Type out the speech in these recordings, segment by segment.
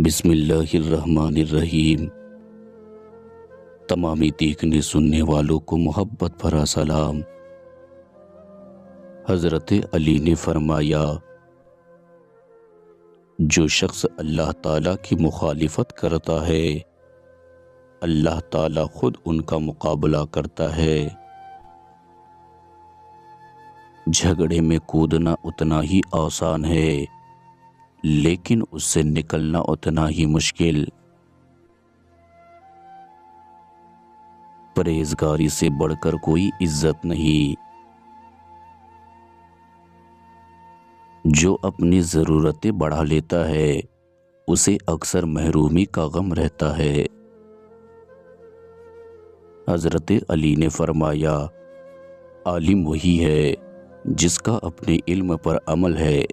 بسم اللہ الرحمن الرحیم۔ تمامی دیکھنے سننے والوں کو محبت بھرا سلام۔ حضرت علی نے فرمایا، جو شخص اللہ تعالیٰ کی مخالفت کرتا ہے اللہ تعالیٰ خود ان کا مقابلہ کرتا ہے۔ جھگڑے میں کودنا اتنا ہی آسان ہے لیکن اس سے نکلنا اتنا ہی مشکل۔ پرہیزگاری سے بڑھ کر کوئی عزت نہیں۔ جو اپنی ضرورتیں بڑھا لیتا ہے اسے اکثر محرومی کا غم رہتا ہے۔ حضرت علی نے فرمایا، عالم وہی ہے جس کا اپنے علم پر عمل ہے۔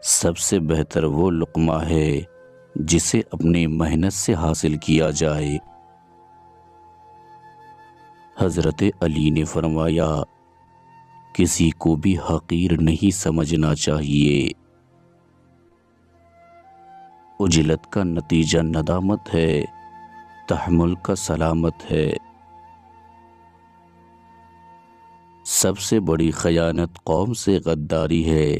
سب سے بہتر وہ لقمہ ہے جسے اپنی محنت سے حاصل کیا جائے۔ حضرت علی نے فرمایا، کسی کو بھی حقیر نہیں سمجھنا چاہیے۔ عجلت کا نتیجہ ندامت ہے، تحمل کا سلامت ہے۔ سب سے بڑی خیانت قوم سے غداری ہے۔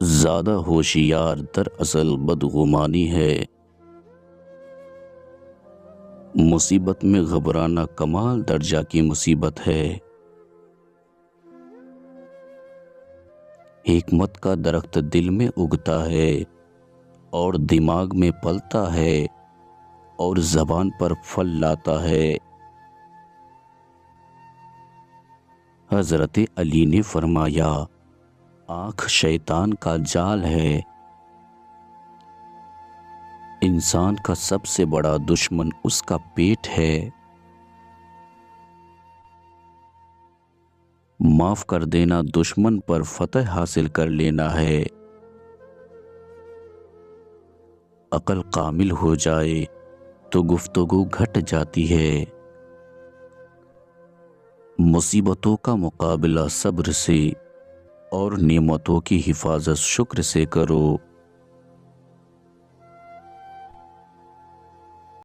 زیادہ ہوشیار دراصل بدگمانی ہے۔ مصیبت میں گھبرانا کمال درجہ کی مصیبت ہے۔ حکمت کا درخت دل میں اگتا ہے اور دماغ میں پلتا ہے اور زبان پر پھل لاتا ہے۔ حضرت علی نے فرمایا، آنکھ شیطان کا جال ہے۔ انسان کا سب سے بڑا دشمن اس کا پیٹ ہے۔ معاف کر دینا دشمن پر فتح حاصل کر لینا ہے۔ عقل کامل ہو جائے تو گفتگو گھٹ جاتی ہے۔ مصیبتوں کا مقابلہ صبر سے اور نعمتوں کی حفاظت شکر سے کرو۔